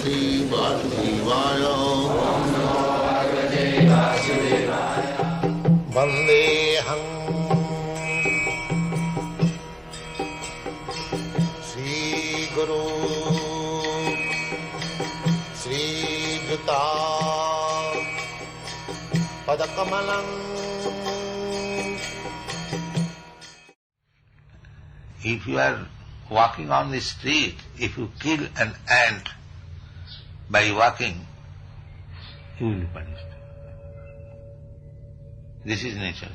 Bhagavate Vasudevaya. Vandeham Sri Guru Sri Juta Padakamalam. If you are walking on the street, if you kill an ant by walking, you will be punished. This is nature.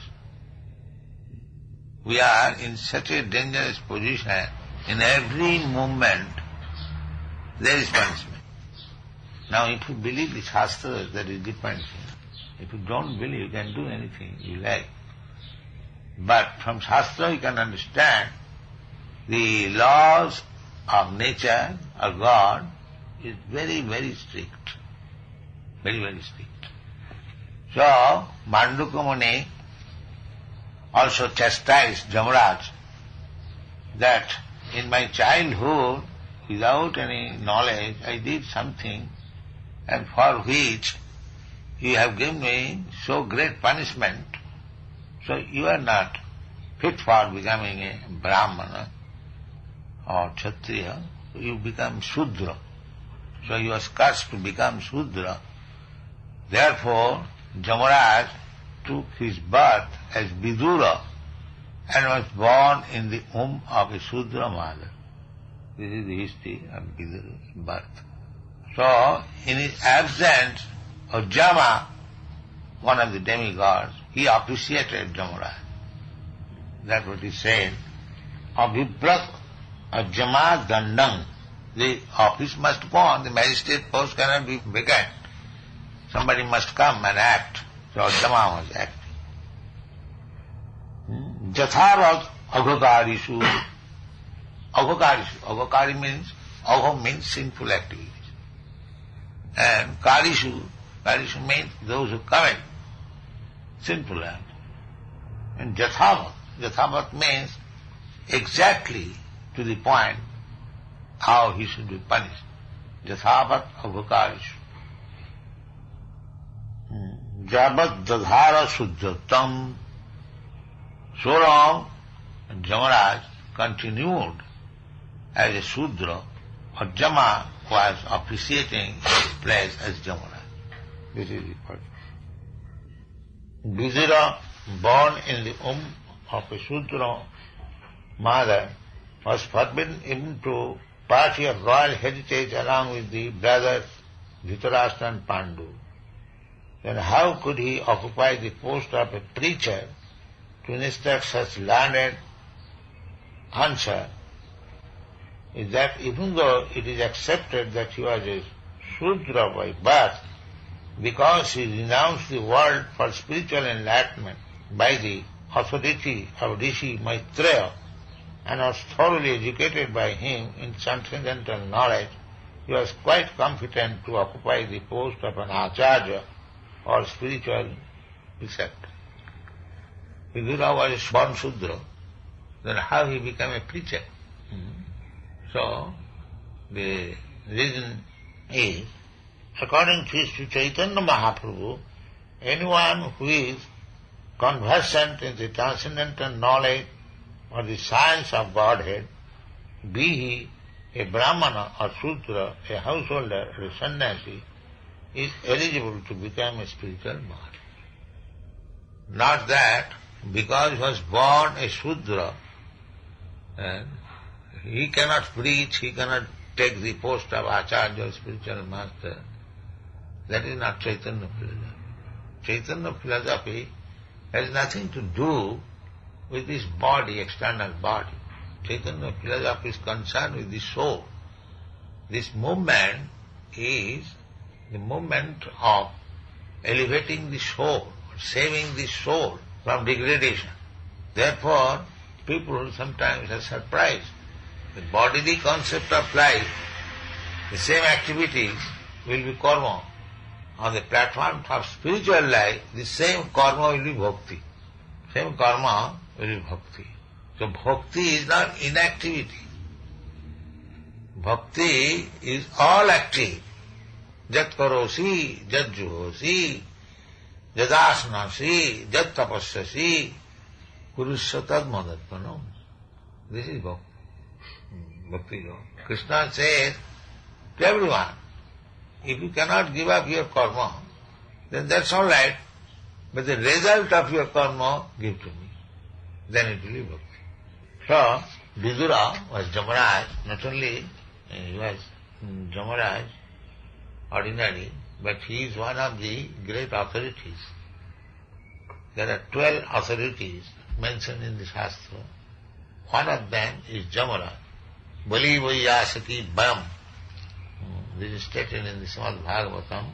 We are in such a dangerous position, in every movement there is punishment. Now if you believe the Shastras, that is different thing. If you don't believe, you can do anything you like. But from Shastra you can understand the laws of nature or God is very, very strict. Very, very strict. So, Mandukya Muni also chastised Jamaraj that in my childhood, without any knowledge, I did something and for which you have given me so great punishment. So you are not fit for becoming a Brahmana or Kshatriya, you become Shudra. So you are cursed to become Shudra. Therefore, Jamaraj took his birth as Vidura and was born in the womb of a Shudra mother. This is the history of Vidura's birth. So, in his absence of Jama, one of the demigods, he appreciated Jamaraj. That's what he said. Abhibrat Jama Dandang. The office must go on, the magistrate post cannot be vacant. Somebody must come and act. So Jama was acting. Jathavat Aghakarishu. Aghakari means sinful activities. And Karishu means those who commit sinful acts. And Jathavat means exactly to the point how he should be punished. Jathavat Aghakarishu. Jabat Dadhara Suddhatam. So long, Jamaraj continued as a Shudra, or Jama was appreciating his place as Jamaraj. This is the point. Vidura, born in the womb of a Shudra mother, was forbidden even to party of royal heritage along with the brothers Dhritarashtra and Pandu. Then how could he occupy the post of a preacher to instruct such learned answer? Is that even though it is accepted that he was a Shudra by birth, because he renounced the world for spiritual enlightenment by the authority of Rishi Maitreya and was thoroughly educated by him in transcendental knowledge, he was quite competent to occupy the post of an Acharya or spiritual preceptor. Vidura was born Shudra, then how he became a preacher? So, the reason is, according to Sri Chaitanya Mahaprabhu, anyone who is conversant in the transcendental knowledge or the science of Godhead, be he a Brahmana or Shudra, a householder or a sannyasi, is eligible to become a spiritual master. Not that because he was born a Shudra, and he cannot preach, he cannot take the post of Acharya or spiritual master. That is not Chaitanya philosophy. Chaitanya philosophy has nothing to do with this body, external body. Chaitanya philosophy is concerned with the soul. This movement is the movement of elevating the soul, saving the soul from degradation. Therefore, people sometimes are surprised. The bodily concept of life, the same activities will be karma. On the platform of spiritual life, the same karma will be bhakti. Same karma will be bhakti. So bhakti is not inactivity. Bhakti is all active. Jat karosi, jat juhosi, jadasnasi, jat tapasyasi, kurusya tad madatpanam. This is Bhakti Yoga. Krishna says to everyone, if you cannot give up your karma, then that's all right, but the result of your karma, give to me. Then it will be Bhakti. So, Vidura was Jamaraj, not only he was Jamaraj, ordinary, but he is one of the great authorities. There are 12 authorities mentioned in the Shastra. One of them is Jamaraj. Bali Vaiyasaki Bam. This is stated in the Srimad Bhagavatam.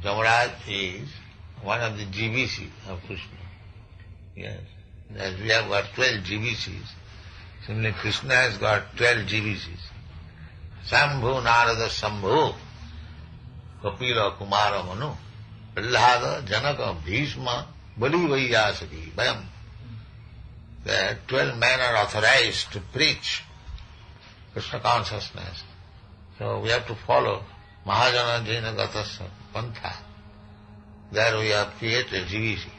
Jamaraj is one of the GVC of Krishna. Yes. As we have got 12 GVCs, similarly Krishna has got 12 GVCs. Sambhu Narada Sambhu, Kapila Kumara Manu, Prahlada Janaka Bhishma, Bali Vaiyasaki Bam. There 12 men are authorized to preach Krishna consciousness. So we have to follow Mahajana Jaina Gatasya Pantha. There we have created GVC.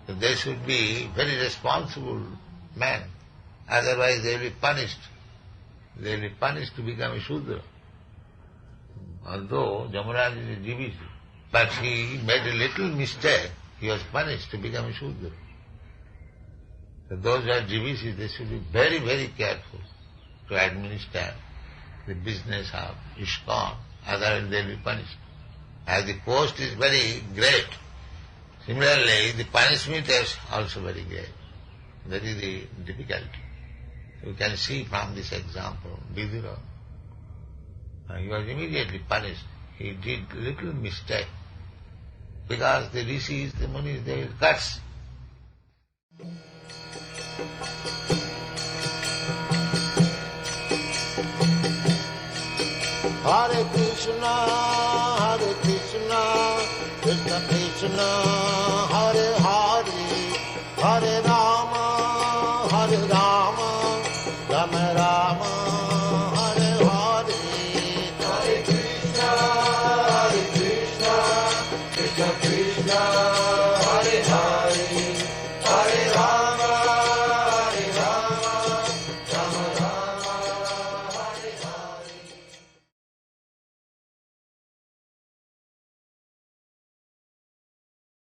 So they should be very responsible men, otherwise they will be punished. They will be punished to become a Shudra. Although Jamaraj is a GVC, but he made a little mistake, he was punished to become a Shudra. So those who are GVCs, they should be very, very careful to administer the business of ISKCON, otherwise they will be punished. As the post is very great, similarly the punishment is also very great. That is the difficulty. You can see from this example, Vidura, he was immediately punished. He did little mistake, because the rishis, the munis, they will curse. Hare Krishna, Krishna Krishna, Hare